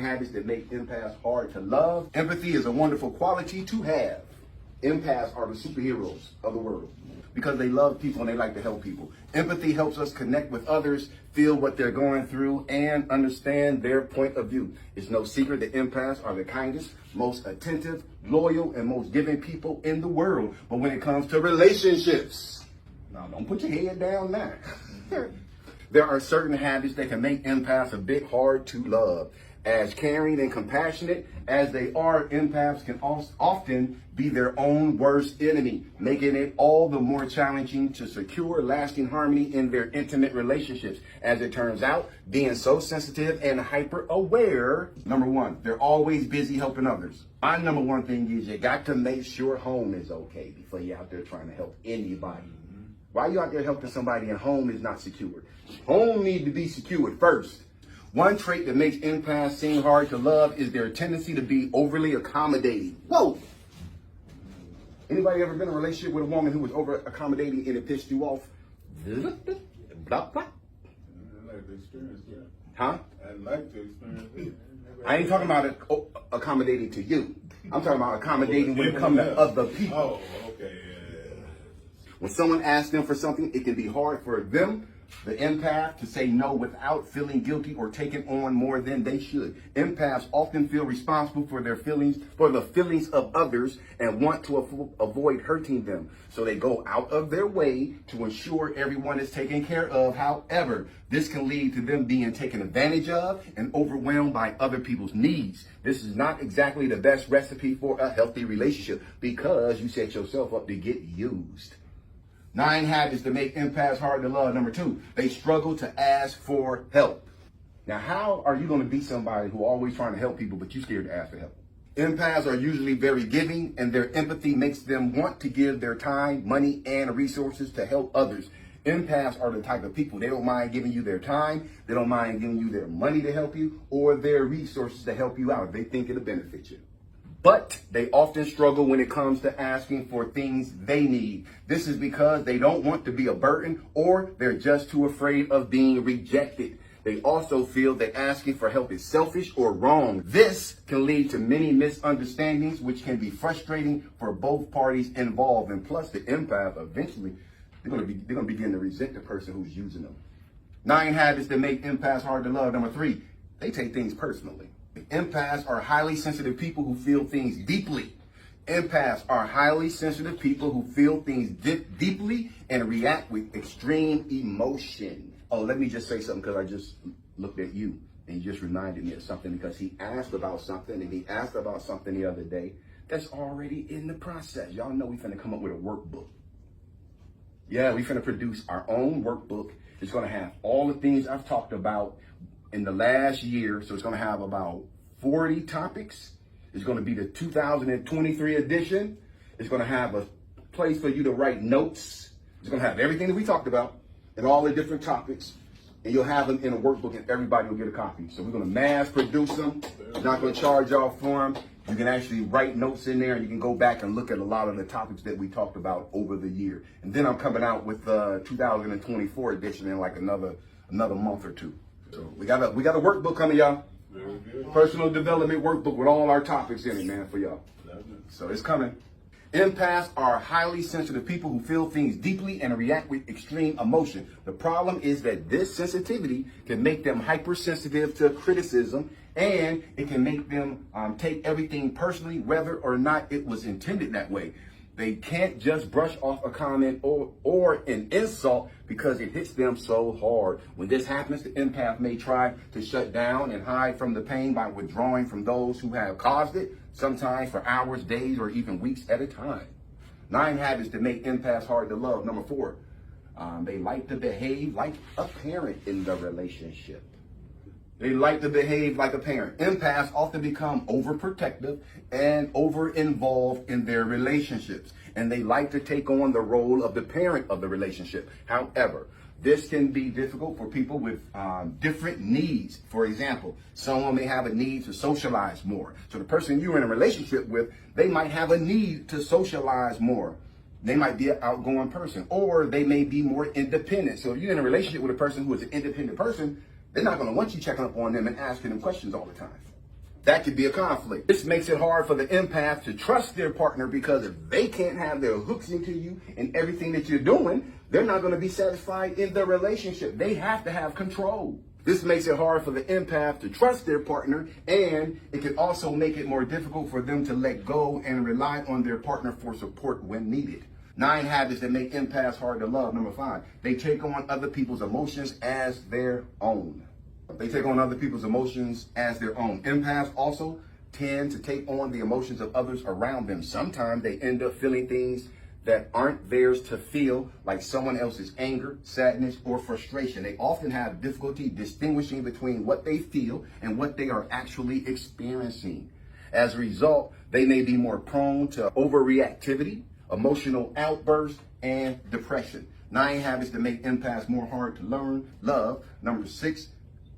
habits that make empaths hard to love. Empathy is a wonderful quality to have. Empaths are the superheroes of the world because they love people and they like to help people. Empathy helps us connect with others, feel what they're going through, and understand their point of view. It's no secret that empaths are the kindest, most attentive, loyal, and most giving people in the world. But when it comes to relationships, now don't put your head down now. There are certain habits that can make empaths a bit hard to love. As caring and compassionate as they are, empaths can often be their own worst enemy, making it all the more challenging to secure lasting harmony in their intimate relationships. As it turns out, being so sensitive and hyper aware, number one, they're always busy helping others. My number one thing is you got to make sure home is okay before you're out there trying to help anybody. Why are you out there helping somebody and home is not secured? Home needs to be secured first. One trait that makes empaths seem hard to love is their tendency to be overly accommodating. Whoa! Anybody ever been in a relationship with a woman who was over accommodating and it pissed you off? Blah, blah. I like to experience that. Huh? I'd like to experience it. I ain't talking about accommodating to you. I'm talking about accommodating when it comes to other people. Oh, okay, yeah. When someone asks them for something, it can be hard for them, the empath, to say no without feeling guilty or taking on more than they should. Empaths often feel responsible for their feelings, for the feelings of others, and want to avoid hurting them. So they go out of their way to ensure everyone is taken care of. However, this can lead to them being taken advantage of and overwhelmed by other people's needs. This is not exactly the best recipe for a healthy relationship because you set yourself up to get used. 9 habits that make empaths hard to love. Number 2, they struggle to ask for help. Now, how are you going to be somebody who always trying to help people, but you're scared to ask for help? Empaths are usually very giving, and their empathy makes them want to give their time, money, and resources to help others. Empaths are the type of people, they don't mind giving you their time, they don't mind giving you their money to help you, or their resources to help you out if they think it'll benefit you. But they often struggle when it comes to asking for things they need. This is because they don't want to be a burden or they're just too afraid of being rejected. They also feel that asking for help is selfish or wrong. This can lead to many misunderstandings, which can be frustrating for both parties involved. And plus, the empath eventually, they're going to begin to resent the person who's using them. 9 habits that make empaths hard to love. Number 3, they take things personally. Empaths are highly sensitive people who feel things deeply. Empaths are highly sensitive people who feel things deeply and react with extreme emotion. Oh, let me just say something because I just looked at you and you just reminded me of something because he asked about something and he asked about something the other day that's already in the process. Y'all know we finna come up with a workbook. Yeah, we finna produce our own workbook. It's gonna have all the things I've talked about in the last year. So it's going to have about 40 topics. It's going to be the 2023 edition. It's going to have a place for you to write notes. It's going to have everything that we talked about and all the different topics. And you'll have them in a workbook and everybody will get a copy. So we're going to mass produce them. We're not going to charge y'all for them. You can actually write notes in there and you can go back and look at a lot of the topics that we talked about over the year. And then I'm coming out with the 2024 edition in like another month or two. So we got a workbook coming, y'all. Very good. Personal development workbook with all our topics in it, man, for y'all. So it's coming. Empaths are highly sensitive people who feel things deeply and react with extreme emotion. The problem is that this sensitivity can make them hypersensitive to criticism, and it can make them take everything personally, whether or not it was intended that way. They can't just brush off a comment or an insult because it hits them so hard. When this happens, the empath may try to shut down and hide from the pain by withdrawing from those who have caused it, sometimes for hours, days, or even weeks at a time. 9 habits that make empaths hard to love. Number 4, they like to behave like a parent in the relationship. They like to behave like a parent. Empaths often become overprotective and over-involved in their relationships, and they like to take on the role of the parent of the relationship. However, this can be difficult for people with different needs. For example, someone may have a need to socialize more. So the person you're in a relationship with, they might have a need to socialize more. They might be an outgoing person, or they may be more independent. So if you're in a relationship with a person who is an independent person, they're not going to want you checking up on them and asking them questions all the time. That could be a conflict. This makes it hard for the empath to trust their partner because if they can't have their hooks into you and everything that you're doing, they're not going to be satisfied in the relationship. They have to have control. This makes it hard for the empath to trust their partner, and it can also make it more difficult for them to let go and rely on their partner for support when needed. 9 habits that make empaths hard to love. Number 5, they take on other people's emotions as their own. They take on other people's emotions as their own. Empaths also tend to take on the emotions of others around them. Sometimes they end up feeling things that aren't theirs to feel, like someone else's anger, sadness, or frustration. They often have difficulty distinguishing between what they feel and what they are actually experiencing. As a result, they may be more prone to overreactivity, emotional outbursts, and depression. 9 habits that make empaths more hard to learn, love. Number 6,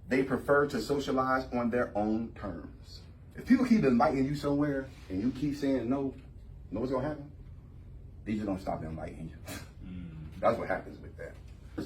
they prefer to socialize on their own terms. If people keep inviting you somewhere and you keep saying no, you know what's gonna happen? They just don't stop inviting you. That's what happens with that.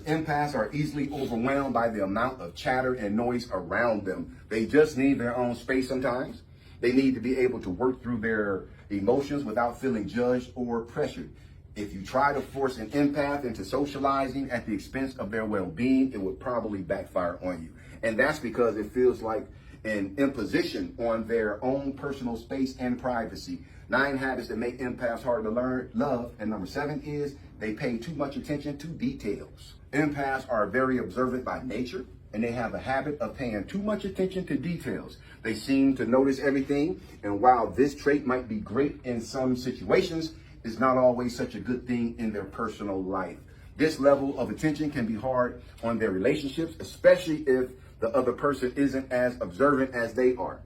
Empaths are easily overwhelmed by the amount of chatter and noise around them. They just need their own space sometimes. They need to be able to work through their emotions without feeling judged or pressured. If you try to force an empath into socializing at the expense of their well-being, it would probably backfire on you. And that's because it feels like an imposition on their own personal space and privacy. 9 habits that make empaths hard to learn, love. And number 7 is they pay too much attention to details. Empaths are very observant by nature, and they have a habit of paying too much attention to details. They seem to notice everything, and while this trait might be great in some situations, it's not always such a good thing in their personal life. This level of attention can be hard on their relationships, especially if the other person isn't as observant as they are.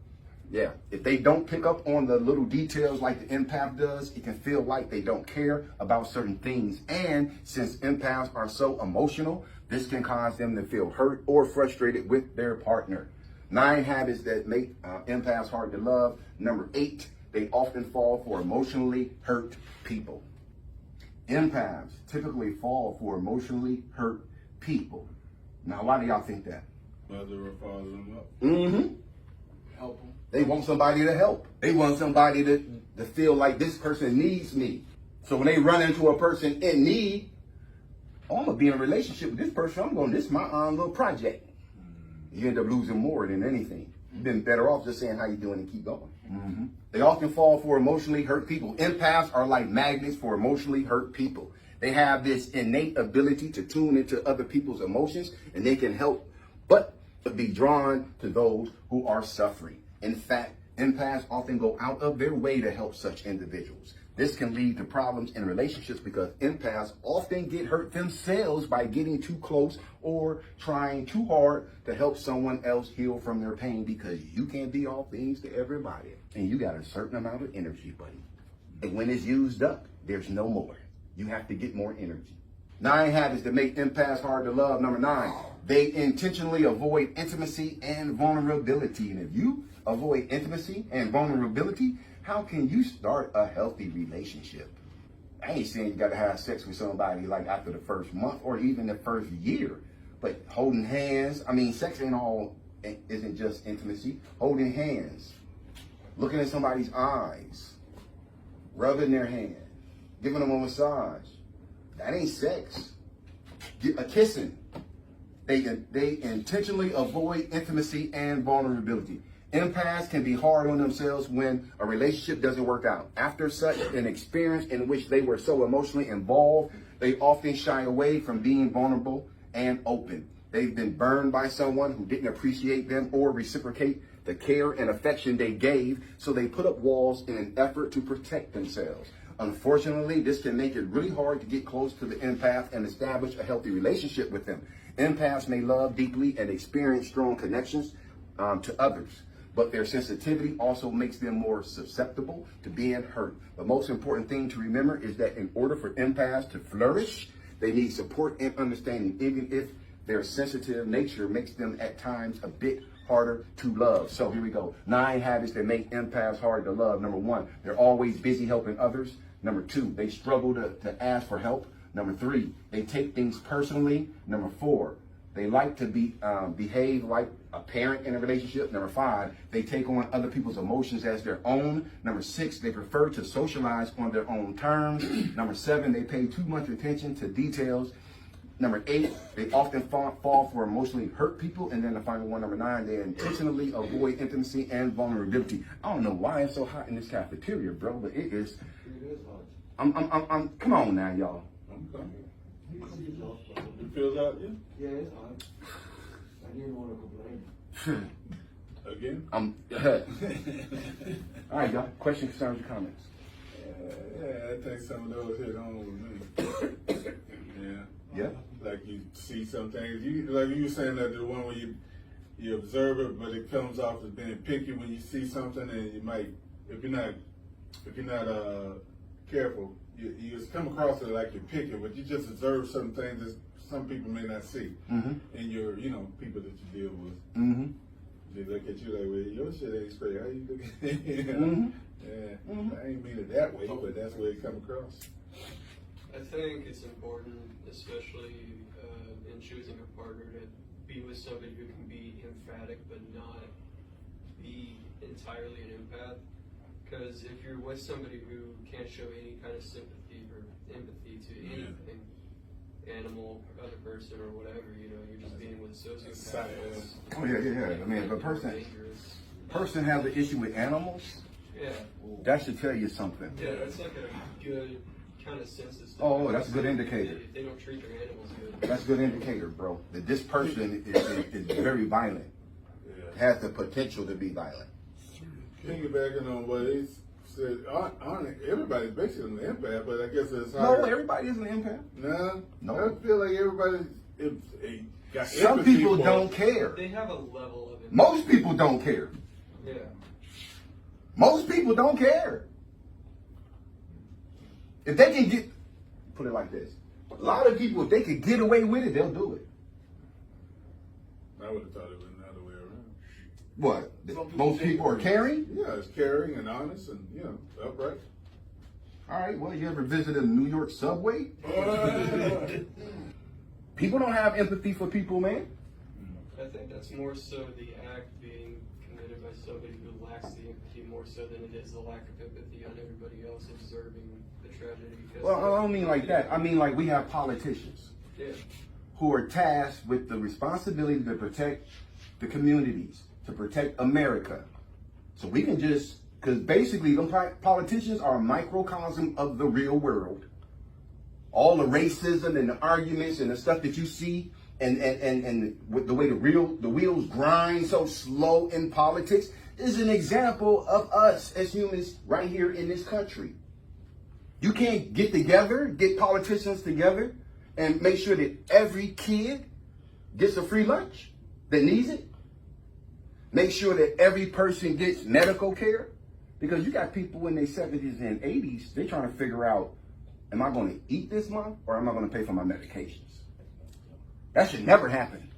Yeah, if they don't pick up on the little details like the empath does, it can feel like they don't care about certain things. And since empaths are so emotional, this can cause them to feel hurt or frustrated with their partner. 9 habits that make empaths hard to love. Number 8, they often fall for emotionally hurt people. Empaths typically fall for emotionally hurt people. Now, why do y'all think that? Mother or father them up. Mm-hmm. Help them. They want somebody to help. They want somebody to feel like this person needs me. So when they run into a person in need, oh, I'm going to be in a relationship with this person. This is my own little project. You end up losing more than anything. You've been better off just saying how you doing and keep going. Mm-hmm. They often fall for emotionally hurt people. Empaths are like magnets for emotionally hurt people. They have this innate ability to tune into other people's emotions, and they can help but be drawn to those who are suffering. In fact, empaths often go out of their way to help such individuals. This can lead to problems in relationships because empaths often get hurt themselves by getting too close or trying too hard to help someone else heal from their pain, because you can't be all things to everybody. And you got a certain amount of energy, buddy. And when it's used up, there's no more. You have to get more energy. 9 habits that make empaths hard to love. Number 9, they intentionally avoid intimacy and vulnerability. And if you avoid intimacy and vulnerability, how can you start a healthy relationship? I ain't saying you got to have sex with somebody like after the first month or even the first year, but holding hands. I mean, sex isn't just intimacy. Holding hands, looking at somebody's eyes, rubbing their hand, giving them a massage. That ain't sex. A kissing. They intentionally avoid intimacy and vulnerability. Empaths can be hard on themselves when a relationship doesn't work out. After such an experience in which they were so emotionally involved, they often shy away from being vulnerable and open. They've been burned by someone who didn't appreciate them or reciprocate the care and affection they gave, so they put up walls in an effort to protect themselves. Unfortunately, this can make it really hard to get close to the empath and establish a healthy relationship with them. Empaths may love deeply and experience strong connections to others, but their sensitivity also makes them more susceptible to being hurt. The most important thing to remember is that in order for empaths to flourish, they need support and understanding, even if their sensitive nature makes them at times a bit harder to love. So here we go. 9 habits that make empaths hard to love. Number 1, they're always busy helping others. Number 2, they struggle to ask for help. Number 3, they take things personally. Number 4, They like to behave like a parent in a relationship. Number 5, they take on other people's emotions as their own. Number 6, they prefer to socialize on their own terms. Number 7, they pay too much attention to details. Number 8, they often fall for emotionally hurt people. And then the final one, number 9, they intentionally avoid intimacy and vulnerability. I don't know why it's so hot in this cafeteria, bro, but it is. Come on now, y'all. Okay. You feel that, yeah? Yeah, it's hot. I didn't want to complain. Again? All right, y'all. Questions, concerns, or comments? Yeah, I think some of those hit home with me. Yeah. Yeah. Like you see some things, like you were saying that the one where you observe it, but it comes off as being picky when you see something, and you might, if you're not careful, you just come across it like you're picky, but you just observe certain things that some people may not see, in your, people that you deal with. They look at you like, well, your shit ain't straight. How you looking? Yeah, I ain't mean it that way, but that's where it come across. I think it's important, especially in choosing a partner, to be with somebody who can be emphatic but not be entirely an empath. Because if you're with somebody who can't show any kind of sympathy or empathy to anything, animal, other person, or whatever, you're just being with a sociopath. Oh yeah. I mean, if a person has an issue with animals, that should tell you something. Yeah, that's like a good kind of census. Oh, that's a good indicator. If they don't treat their animals good. That's a good indicator, bro. That this person is very violent. Has the potential to be violent. Piggybacking on what he said, everybody's basically an empath, but I guess it's hard. No, everybody isn't an empath. No, I feel like everybody got Some empathy people for don't it. care. They have a level of empathy. Most people don't care. Yeah. Most people don't care. If they can put it like this, a lot of people, if they could get away with it, they'll do it. I would have thought it was another way around. What? Most people are caring? Yeah, it's caring and honest and, upright. All right, well, you ever visited a New York subway? People don't have empathy for people, man. I think that's more so the act being committed by somebody who lacks the empathy more so than it is the lack of empathy on everybody else observing the tragedy. Well, I don't mean like that. I mean like we have politicians who are tasked with the responsibility to protect the communities, to protect America. So we can because basically them politicians are a microcosm of the real world. All the racism and the arguments and the stuff that you see and with the way the wheels grind so slow in politics is an example of us as humans right here in this country. You can't get politicians together and make sure that every kid gets a free lunch that needs it. Make sure that every person gets medical care. Because you got people in their 70s and 80s, they're trying to figure out, am I going to eat this month or am I going to pay for my medications? That should never happen.